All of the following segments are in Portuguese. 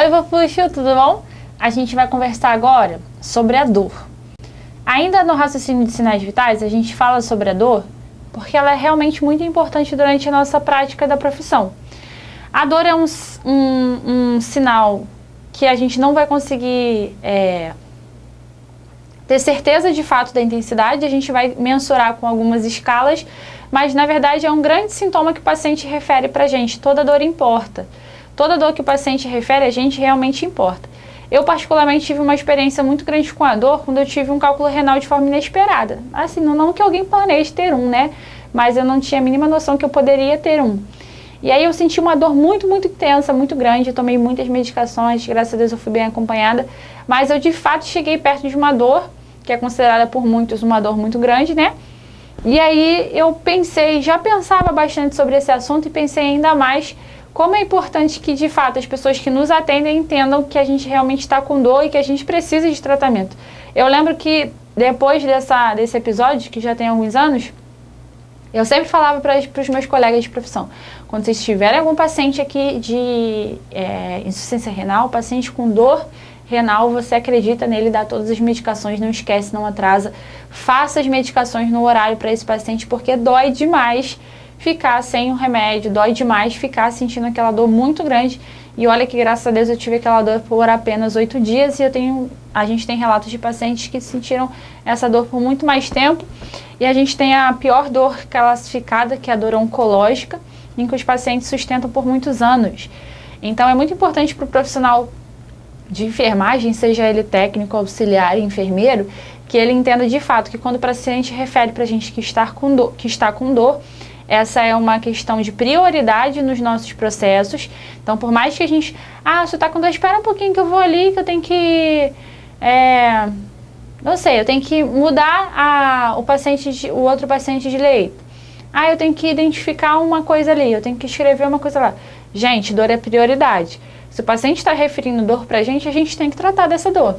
Oi, Papucho, tudo bom? A gente vai conversar agora sobre a dor. Ainda no raciocínio de sinais vitais, a gente fala sobre a dor porque ela é realmente muito importante durante a nossa prática da profissão. A dor é um sinal que a gente não vai conseguir ter certeza de fato da intensidade, a gente vai mensurar com algumas escalas, mas na verdade é um grande sintoma que o paciente refere pra gente. Toda dor importa. Toda dor que o paciente refere a gente realmente importa. Eu particularmente tive uma experiência muito grande com a dor quando eu tive um cálculo renal de forma inesperada. Assim, não que alguém planeje ter um, né? Mas eu não tinha a mínima noção que eu poderia ter um. E aí eu senti uma dor muito, muito intensa, muito grande. Eu tomei muitas medicações, graças a Deus eu fui bem acompanhada. Mas eu de fato cheguei perto de uma dor, que é considerada por muitos uma dor muito grande, né? E aí eu já pensava bastante sobre esse assunto e pensei ainda mais como é importante que, de fato, as pessoas que nos atendem entendam que a gente realmente está com dor e que a gente precisa de tratamento. Eu lembro que, depois desse episódio, que já tem alguns anos, eu sempre falava para os meus colegas de profissão, quando vocês tiverem algum paciente aqui de insuficiência renal, paciente com dor renal, você acredita nele, dá todas as medicações, não esquece, não atrasa, faça as medicações no horário para esse paciente, porque dói demais ficar sem o remédio, dói demais ficar sentindo aquela dor muito grande. E olha que graças a Deus eu tive aquela dor por apenas 8 dias e a gente tem relatos de pacientes que sentiram essa dor por muito mais tempo. E a gente tem a pior dor classificada, que é a dor oncológica, em que os pacientes sustentam por muitos anos. Então é muito importante para o profissional de enfermagem, seja ele técnico, auxiliar, enfermeiro, que ele entenda de fato que quando o paciente refere para a gente que está com dor, essa é uma questão de prioridade nos nossos processos. Então, por mais que a gente... você está com dor, espera um pouquinho que eu vou ali, que eu tenho que... eu tenho que mudar o outro paciente de leito. Eu tenho que identificar uma coisa ali, eu tenho que escrever uma coisa lá. Gente, dor é prioridade. Se o paciente está referindo dor para a gente tem que tratar dessa dor.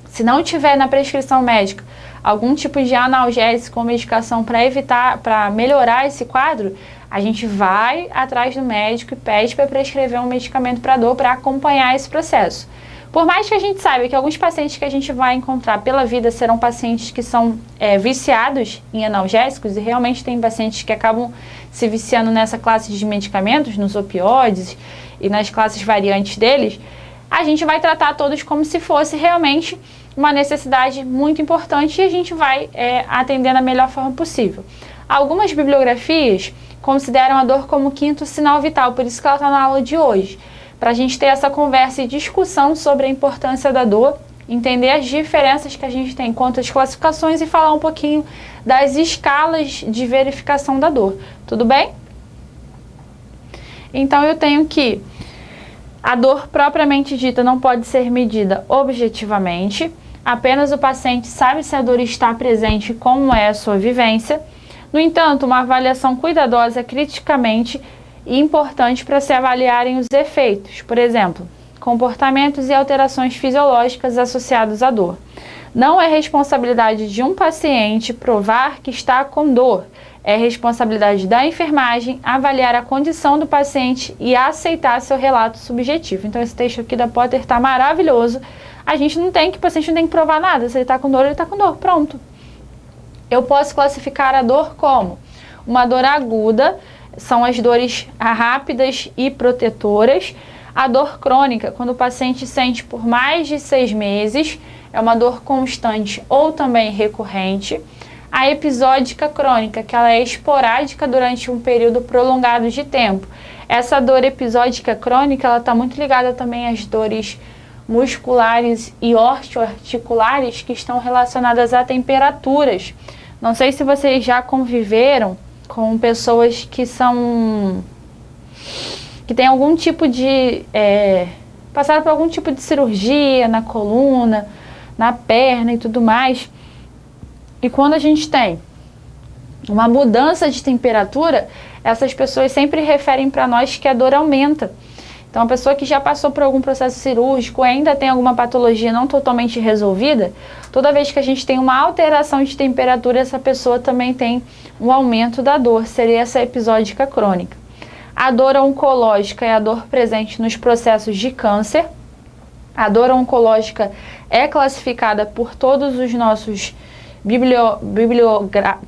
Se não tiver na prescrição médica algum tipo de analgésico ou medicação para melhorar esse quadro, a gente vai atrás do médico e pede para prescrever um medicamento para dor para acompanhar esse processo. Por mais que a gente saiba que alguns pacientes que a gente vai encontrar pela vida serão pacientes que são viciados em analgésicos, e realmente tem pacientes que acabam se viciando nessa classe de medicamentos, nos opioides e nas classes variantes deles, a gente vai tratar todos como se fosse realmente uma necessidade muito importante e a gente vai atender da melhor forma possível. Algumas bibliografias consideram a dor como o 5º sinal vital, por isso que ela está na aula de hoje, para a gente ter essa conversa e discussão sobre a importância da dor, entender as diferenças que a gente tem quanto às classificações e falar um pouquinho das escalas de verificação da dor. Tudo bem? Então eu tenho que a dor propriamente dita não pode ser medida objetivamente, apenas o paciente sabe se a dor está presente e como é a sua vivência. No entanto, uma avaliação cuidadosa é criticamente importante para se avaliarem os efeitos, por exemplo, comportamentos e alterações fisiológicas associados à dor. Não é responsabilidade de um paciente provar que está com dor, é responsabilidade da enfermagem avaliar a condição do paciente e aceitar seu relato subjetivo. Então esse texto aqui da Potter está maravilhoso. O paciente não tem que provar nada. Se ele está com dor, ele está com dor. Pronto. Eu posso classificar a dor como uma dor aguda, são as dores rápidas e protetoras. A dor crônica, quando o paciente sente por mais de 6 meses, é uma dor constante ou também recorrente. A episódica crônica, que ela é esporádica durante um período prolongado de tempo. Essa dor episódica crônica, ela está muito ligada também às dores musculares e osteoarticulares que estão relacionadas a temperaturas. Não sei se vocês já conviveram com pessoas que têm algum tipo de... passaram por algum tipo de cirurgia na coluna, na perna e tudo mais. E quando a gente tem uma mudança de temperatura, essas pessoas sempre referem para nós que a dor aumenta. Então, a pessoa que já passou por algum processo cirúrgico, ainda tem alguma patologia não totalmente resolvida, toda vez que a gente tem uma alteração de temperatura, essa pessoa também tem um aumento da dor, seria essa episódica crônica. A dor oncológica é a dor presente nos processos de câncer. A dor oncológica é classificada por todos os nossos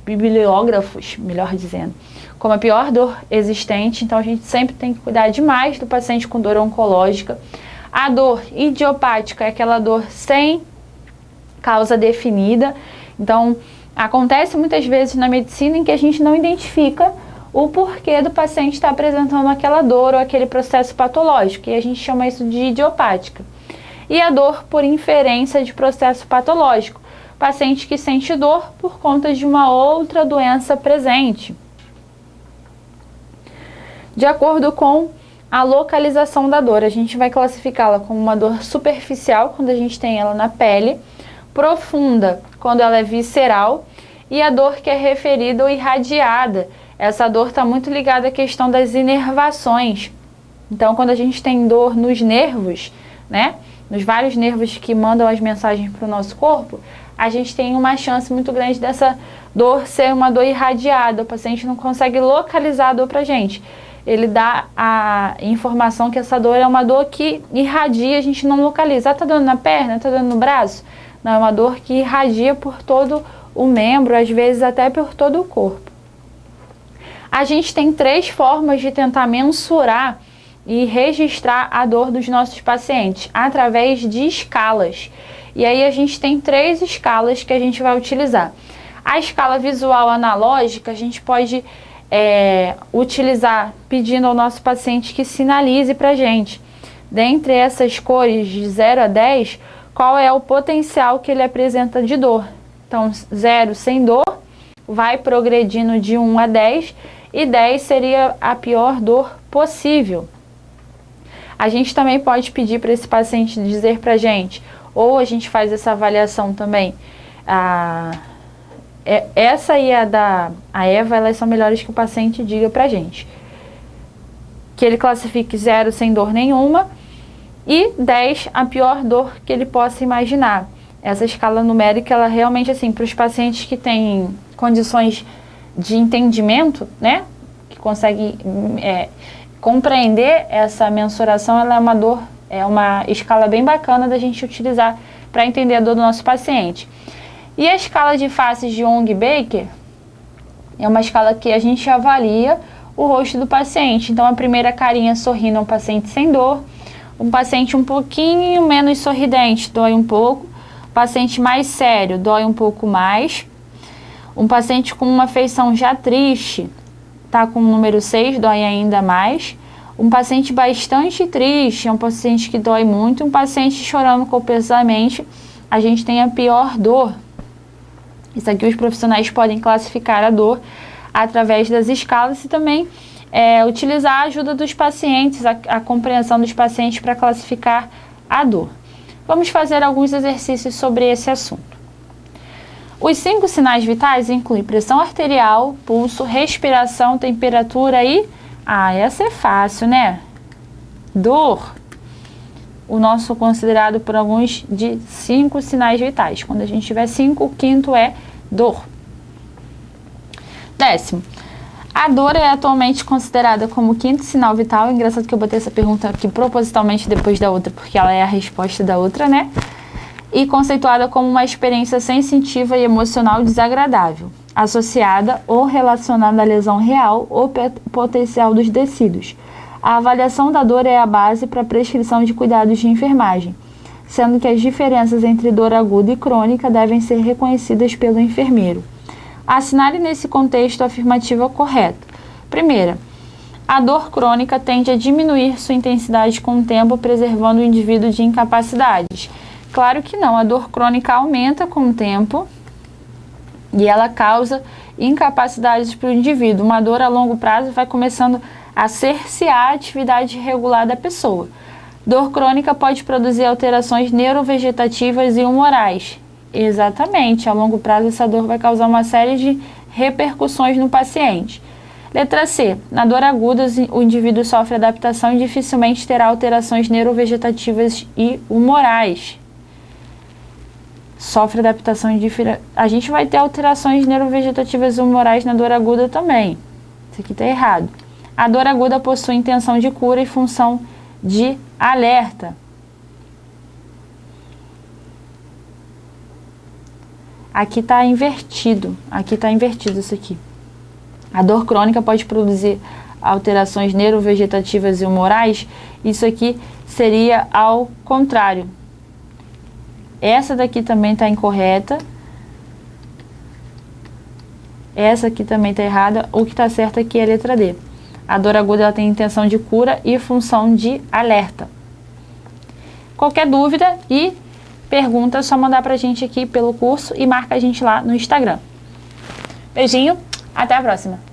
bibliógrafos, melhor dizendo, como a pior dor existente. Então a gente sempre tem que cuidar demais do paciente com dor oncológica. A dor idiopática é aquela dor sem causa definida. Então acontece muitas vezes na medicina em que a gente não identifica o porquê do paciente estar apresentando aquela dor ou aquele processo patológico, e a gente chama isso de idiopática. E a dor por inferência de processo patológico, paciente que sente dor por conta de uma outra doença presente. De acordo com a localização da dor, a gente vai classificá-la como uma dor superficial, quando a gente tem ela na pele, profunda, quando ela é visceral, e a dor que é referida ou irradiada. Essa dor está muito ligada à questão das inervações. Então, quando a gente tem dor nos nervos, né, nos vários nervos que mandam as mensagens para o nosso corpo, a gente tem uma chance muito grande dessa dor ser uma dor irradiada. O paciente não consegue localizar a dor para a gente. Ele dá a informação que essa dor é uma dor que irradia, a gente não localiza. Tá doendo na perna? Tá doendo no braço? Não, é uma dor que irradia por todo o membro, às vezes até por todo o corpo. A gente tem 3 formas de tentar mensurar e registrar a dor dos nossos pacientes, através de escalas. E aí a gente tem 3 escalas que a gente vai utilizar. A escala visual analógica a gente pode utilizar pedindo ao nosso paciente que sinalize para a gente, dentre essas cores de 0 a 10, qual é o potencial que ele apresenta de dor. Então 0 sem dor, vai progredindo de 1 a 10, e 10 seria a pior dor possível. A gente também pode pedir para esse paciente dizer para a gente, ou a gente faz essa avaliação também. Essa e a Eva, elas são melhores que o paciente diga para a gente. Que ele classifique 0 sem dor nenhuma e 10 a pior dor que ele possa imaginar. Essa escala numérica, ela realmente, assim, para os pacientes que têm condições de entendimento, né, que conseguem compreender essa mensuração, ela é uma escala bem bacana da gente utilizar para entender a dor do nosso paciente. E a escala de faces de Young-Baker é uma escala que a gente avalia o rosto do paciente. Então a primeira carinha sorrindo é um paciente sem dor, um paciente um pouquinho menos sorridente dói um pouco, paciente mais sério dói um pouco mais, um paciente com uma feição já triste, tá com o número 6, dói ainda mais, um paciente bastante triste é um paciente que dói muito, um paciente chorando copiosamente, a gente tem a pior dor. Isso aqui os profissionais podem classificar a dor através das escalas e também utilizar a ajuda dos pacientes, a compreensão dos pacientes para classificar a dor. Vamos fazer alguns exercícios sobre esse assunto. Os 5 sinais vitais incluem pressão arterial, pulso, respiração, temperatura e... essa é fácil, né? Dor. O nosso considerado por alguns de 5 sinais vitais. Quando a gente tiver 5, o 5º é dor. 10º. A dor é atualmente considerada como o 5º sinal vital. Engraçado que eu botei essa pergunta aqui propositalmente depois da outra, porque ela é a resposta da outra, né? E conceituada como uma experiência sensitiva e emocional desagradável, associada ou relacionada à lesão real ou potencial dos tecidos. A avaliação da dor é a base para a prescrição de cuidados de enfermagem, sendo que as diferenças entre dor aguda e crônica devem ser reconhecidas pelo enfermeiro. Assinale nesse contexto a afirmativa correta. Primeira, a dor crônica tende a diminuir sua intensidade com o tempo, preservando o indivíduo de incapacidades. Claro que não, a dor crônica aumenta com o tempo e ela causa incapacidades para o indivíduo. Uma dor a longo prazo vai começando a cercear a atividade regular da pessoa. Dor crônica pode produzir alterações neurovegetativas e humorais. Exatamente, a longo prazo essa dor vai causar uma série de repercussões no paciente. Letra C. Na dor aguda, o indivíduo sofre adaptação e dificilmente terá alterações neurovegetativas e humorais. Sofre adaptação e a gente vai ter alterações neurovegetativas e humorais na dor aguda também. Isso aqui está errado. A dor aguda possui intenção de cura e função de alerta. Aqui está invertido isso aqui. A dor crônica pode produzir alterações neurovegetativas e humorais. Isso aqui seria ao contrário. Essa daqui também está incorreta. Essa aqui também está errada. O que está certo aqui é a letra D. A dor aguda ela tem intenção de cura e função de alerta. Qualquer dúvida e pergunta é só mandar pra gente aqui pelo curso e marca a gente lá no Instagram. Beijinho, até a próxima!